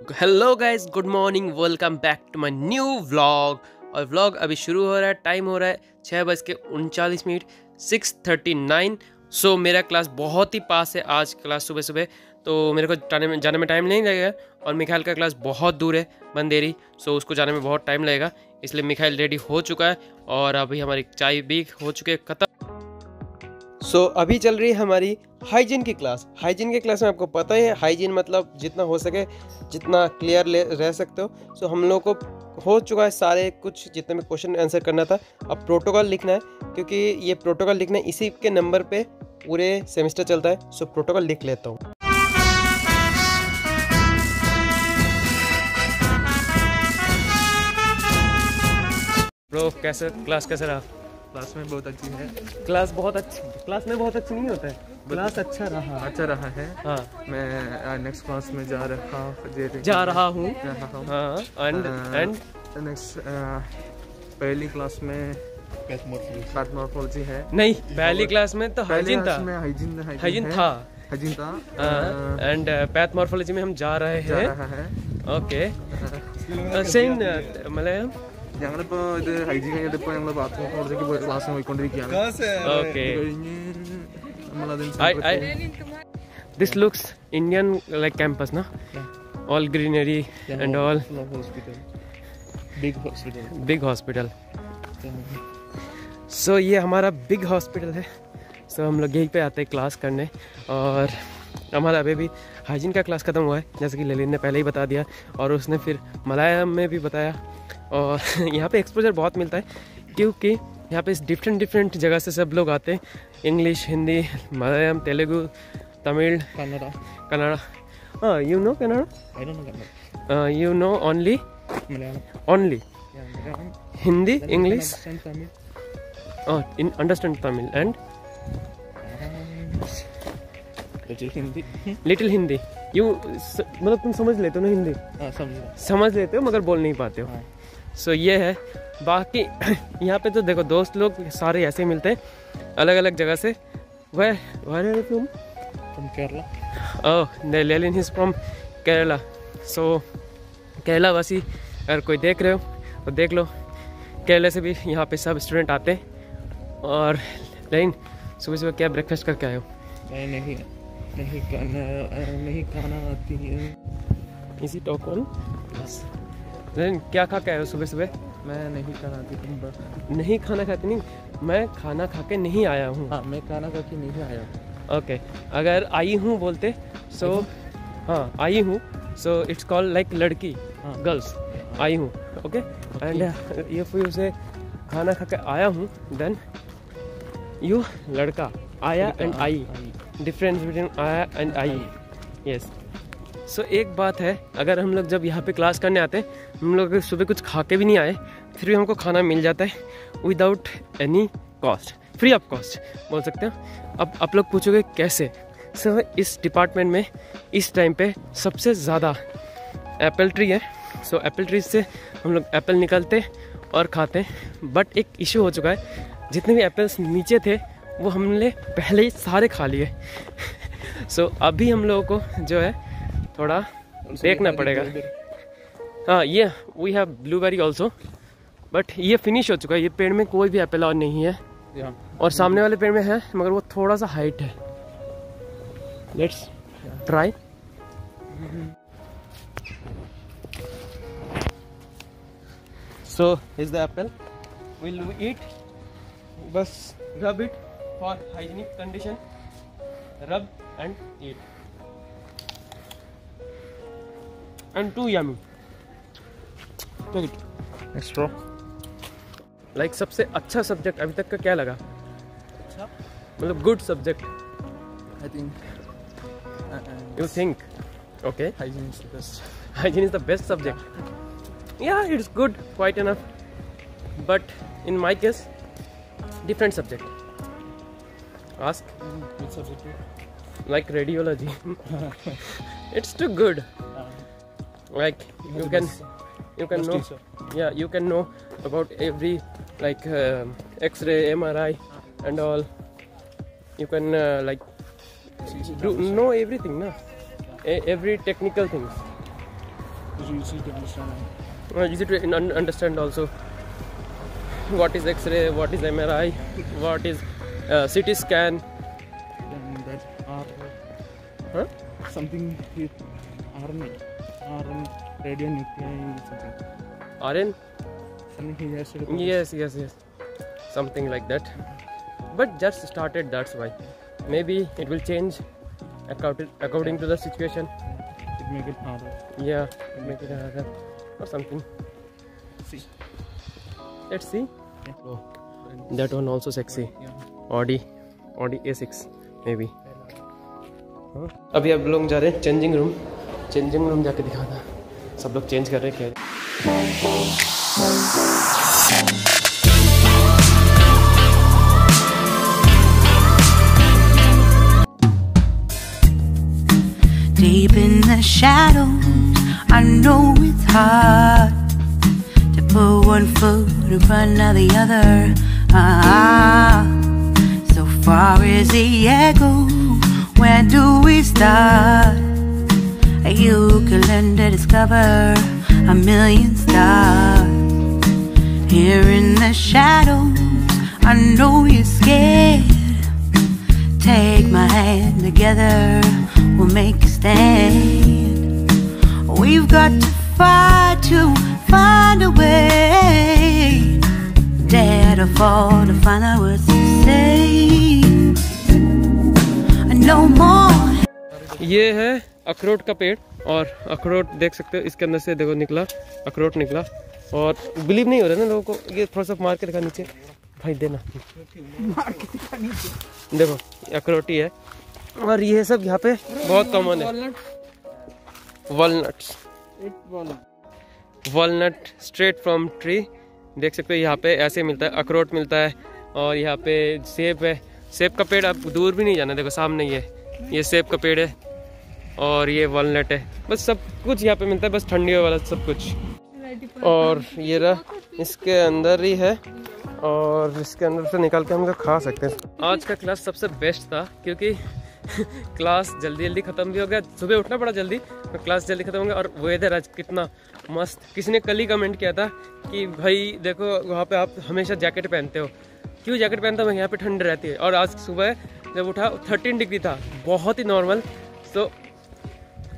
Hello guys, good morning, welcome back to my new vlog. और vlog अभी शुरू हो रहा है। टाइम हो रहा है 6:39, 6:39। सो मेरा क्लास बहुत ही पास है। आज क्लास सुबह सुबह, तो मेरे को जाने में टाइम नहीं लगेगा। और मिखाइल का क्लास बहुत दूर है, बंदेरी। सो उसको जाने में बहुत टाइम लगेगा, इसलिए मिखाइल रेडी हो चुका है। और अभी हमारी चाय भी हो चुकी है ख़त्म। सो अभी चल रही है हमारी हाइजीन की क्लास। हाइजीन की क्लास में आपको पता ही है, हाइजीन मतलब जितना हो सके जितना क्लियर रह सकते हो। सो हम लोग को हो चुका है सारे कुछ, जितने में क्वेश्चन आंसर करना था। अब प्रोटोकॉल लिखना है, क्योंकि ये प्रोटोकॉल लिखना है, इसी के नंबर पे पूरे सेमेस्टर चलता है। सो प्रोटोकॉल लिख लेता हूँ। ब्रो, कैसे क्लास कैसे रहा? क्लास में बहुत अच्छी है। क्लास बहुत अच्छी, क्लास में बहुत अच्छी नहीं होता है, क्लास अच्छा रहा है। हाँ, मैं नेक्स्ट क्लास में जा रहा हूँ। हाँ, एंड नेक्स्ट पहली क्लास में पैथमॉर्फोलॉजी है। नहीं, पहली क्लास में तो हाइजीन था। हाइजीन था एंड पैथमॉर्फोलॉजी में हम जा रहे हैं। Okay, same Malayalam. ഞങ്ങളിപ്പോൾ ഇത് ഹൈജീൻ കഴിഞ്ഞിട്ടിപ്പോൾ ഞങ്ങൾ ബാത്റൂമിലേക്ക് പോയി ക്ലാസ്സിന് പോയിക്കൊണ്ടിരിക്കുകയാണ്. ഓക്കെ, നമ്മളതിന് this looks Indian like campus, na? All greenery and all. Big hospital. So ये हमारा बिग हॉस्पिटल है। सो हम लोग यहीं पे आते हैं क्लास करने। और हमारा अभी भी हाइजीन का क्लास ख़त्म हुआ है, जैसे कि ललित ने पहले ही बता दिया, और उसने फिर मलयालम में भी बताया। और यहाँ पे एक्सपोजर बहुत मिलता है, क्योंकि यहाँ पे डिफरेंट जगह से सब लोग आते हैं। English, Hindi, Malayalam, Telugu, Tamil, Kannada. You know Kannada? I don't know Kannada. You know only Malayalam. only Yeah, Malayalam. Hindi, Then English. I understand Tamil. Understand Tamil and Little Hindi. little Hindi. मतलब तुम समझ लेते हो ना हिंदी? समझ समझ लेते हो मगर बोल नहीं पाते हो। हाँ. सो ये है। बाकी यहाँ पे तो देखो, दोस्त लोग सारे ऐसे मिलते हैं अलग अलग जगह से। Where तुम? From Kerala. Oh, the Lelin is from Kerala. So Kerala वासी अगर कोई देख रहे हो तो देख लो, केरला से भी यहाँ पे सब स्टूडेंट आते हैं। और लेकिन सुबह सुबह क्या ब्रेकफास्ट करके आए हो? नहीं खाना आती है। इसी टोकन लेकिन क्या खा के आए हो सुबह सुबह? मैं नहीं खाना आती। नहीं खाना खाते? नहीं, मैं खाना खा के नहीं आया हूँ। हाँ, मैं खाना खा के नहीं आया। ओके, अगर आई हूँ बोलते सो, हाँ आई हूँ, सो इट्स कॉल्ड लाइक लड़की, गर्ल्स, आई हूँ। ओके, एंड ये फिर उसे खाना खा के आया हूँ, देन यू लड़का, आया एंड आई, डिफरेंस बिटवीन आया एंड आई। यस। सो एक बात है, अगर हम लोग जब यहाँ पे क्लास करने आते हैं, हम लोग सुबह कुछ खा के भी नहीं आए, फिर भी हमको खाना मिल जाता है without any cost, free of cost बोल सकते हैं। अब आप लोग पूछोगे कैसे? सर, इस डिपार्टमेंट में इस टाइम पे सबसे ज़्यादा एप्पल ट्री है। सो एप्पल ट्री से हम लोग एप्पल निकलते और खाते। बट एक इशू हो चुका है, जितने भी एप्पल्स नीचे थे वो हमने पहले ही सारे खा लिए। सो अभी हम लोगों को जो है थोड़ा देखना पड़ेगा। हाँ, ये we have blueberry also, but ये फिनिश हो चुका है। ये पेड़ में कोई भी एप्पल और नहीं है, और सामने वाले पेड़ में है मगर वो थोड़ा सा हाइट है। Let's try. So is the apple, will we eat? बस rub it for hygienic condition, rub and eat, and to yummy. Take it. Next row. Like सबसे अच्छा सब्जेक्ट अभी तक का क्या लगा? अच्छा मतलब good subject, I think you think? Okay, hygiene is the best. hygiene is the best subject. Yeah, it's good, quite enough. But in my case, different subject. Ask. Which subject? Like radiology. It's too good. Like you can know. Yeah, you can know about every like X-ray, MRI, and all. You can know everything, na? Every technical things. easy to understand. Easy to understand also. What is X-ray? What is MRI? What is CT scan? And that are Huh? something with RNA, radionuclide something. RN? Something he has to do. Yes. Something like that. But just started, that's why. Maybe it will change according to the situation. It make it harder. Yeah, make it harder or something. See. Let's see. Yeah. That one also sexy. Yeah. Audi A6 maybe. अभी आप लोग जा रहे हैं changing room जाके दिखाना। सब लोग चेंज कर रहे हैं क्या। Deep in the shadows, I know it's hard to put one foot in front of the other. So far is the echo, where do we start? You can learn to discover a million stars. Here in the shadows, I know you're scared. Take my hand, together we'll make a stand. We've got to fight to find a way. Dare to fall to find out what to say. No more. ये है अखरोट का पेड़ और अखरोट देख सकते हो, इसके अंदर से देखो निकला अखरोट निकला। और बिलीव नहीं हो रहा ना लोगों को। ये थोड़ा सा मार के दिखा नीचे भाई, देना देखो अखरोटी है। और ये सब यहाँ पे बहुत कॉमन है। वॉलनट स्ट्रेट फ्रॉम ट्री, देख सकते हो यहाँ पे ऐसे मिलता है, अखरोट मिलता है। और यहाँ पे सेब है, सेब का पेड़, आप दूर भी नहीं जाना, देखो सामने ही है, ये सेब का पेड़ है। और ये वॉलनट है, बस सब कुछ यहाँ पे मिलता है, बस ठंडियों वाला सब कुछ। और ये रहा इसके अंदर ही है, और इसके अंदर से निकाल के हम लोग खा सकते हैं। आज का क्लास सबसे बेस्ट था क्योंकि क्लास जल्दी ख़त्म भी हो गया, सुबह उठना पड़ा जल्दी, तो क्लास जल्दी ख़त्म हो गया। और वेदर आज कितना मस्त। किसी ने कल ही कमेंट किया था कि भाई देखो वहाँ पे आप हमेशा जैकेट पहनते हो, क्यों जैकेट पहनता हूँ, यहाँ पे ठंड रहती है। और आज सुबह जब उठा 13 डिग्री था, बहुत ही नॉर्मल। तो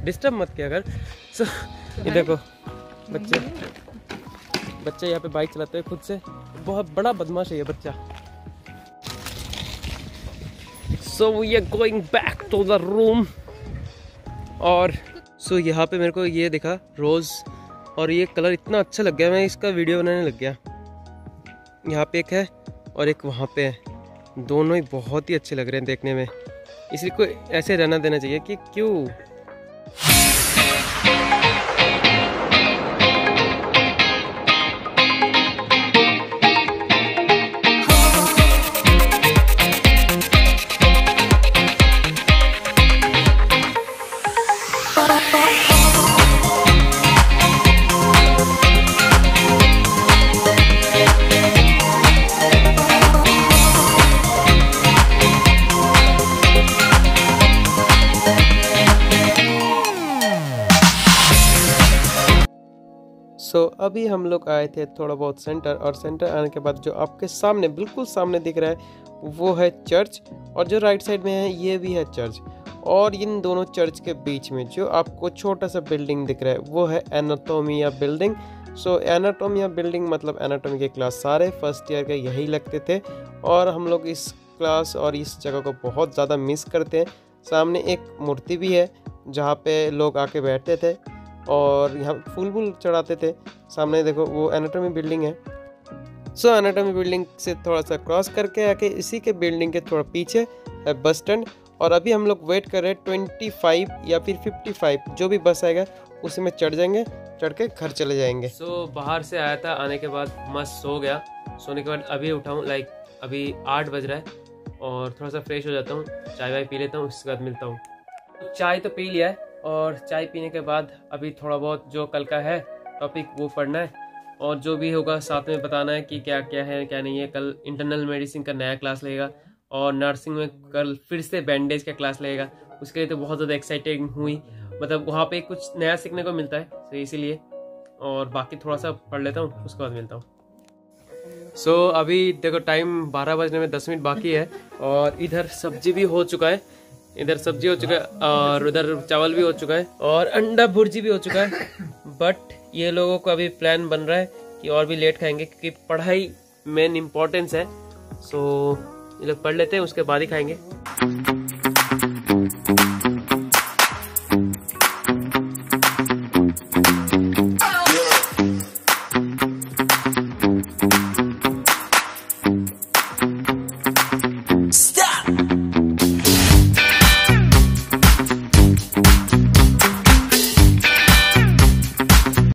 डिस्टर्ब मत किया अगर। सो ये देखो बच्चे यहाँ पे बाइक चलाते हैं खुद से, बहुत बड़ा बदमाश है ये बच्चा। So we are going back to the room. और सो यहाँ पे मेरे को ये दिखा रोज़, और ये कलर इतना अच्छा लग गया, मैं इसका वीडियो बनाने लग गया। यहाँ पे एक है और एक वहाँ पे है, दोनों ही बहुत ही अच्छे लग रहे हैं देखने में। इसलिए को ऐसे रहना देना चाहिए कि क्यों। अभी हम लोग आए थे थोड़ा बहुत सेंटर, और सेंटर आने के बाद जो आपके सामने बिल्कुल सामने दिख रहा है वो है चर्च, और जो राइट साइड में है ये भी है चर्च। और इन दोनों चर्च के बीच में जो आपको छोटा सा बिल्डिंग दिख रहा है वो है एनाटोमिया बिल्डिंग। सो एनाटोमिया बिल्डिंग मतलब एनाटोमी के क्लास सारे फर्स्ट ईयर के यही लगते थे, और हम लोग इस क्लास और इस जगह को बहुत ज़्यादा मिस करते हैं। सामने एक मूर्ति भी है जहाँ पे लोग आके बैठते थे और यहाँ फूल चढ़ाते थे। सामने देखो वो एनाटोमी बिल्डिंग है। सो एनाटोमी बिल्डिंग से थोड़ा सा क्रॉस करके आके इसी के बिल्डिंग के थोड़ा पीछे है बस स्टैंड, और अभी हम लोग वेट कर रहे हैं 25 या फिर 55 जो भी बस आएगा उसी में चढ़ जाएंगे, चढ़ के घर चले जाएंगे। सो बाहर से आया था, आने के बाद मस्त सो गया। सोने के बाद अभी उठा हूँ, लाइक अभी 8 बज रहा है, और थोड़ा सा फ्रेश हो जाता हूँ, चाय वाय पी लेता हूँ, उसके बाद मिलता हूँ। चाय तो पी लिया है, और चाय पीने के बाद अभी थोड़ा बहुत जो कल का है टॉपिक वो पढ़ना है, और जो भी होगा साथ में बताना है कि क्या क्या है क्या नहीं है। कल इंटरनल मेडिसिन का नया क्लास लगेगा, और नर्सिंग में कल फिर से बैंडेज का क्लास लगेगा। उसके लिए तो बहुत ज़्यादा एक्साइटिंग हुई, मतलब वहाँ पे कुछ नया सीखने को मिलता है, तो इसीलिए। और बाकी थोड़ा सा पढ़ लेता हूँ, उसके बाद मिलता हूँ। सो अभी देखो टाइम 12 बजने में 10 मिनट बाकी है, और इधर सब्जी भी हो चुका है, इधर सब्जी हो चुका है, और उधर चावल भी हो चुका है, और अंडा भुर्जी भी हो चुका है। बट ये लोगों को अभी प्लान बन रहा है कि और भी लेट खाएंगे, क्योंकि पढ़ाई मेन इम्पोर्टेंस है। सो ये लोग पढ़ लेते हैं, उसके बाद ही खाएंगे।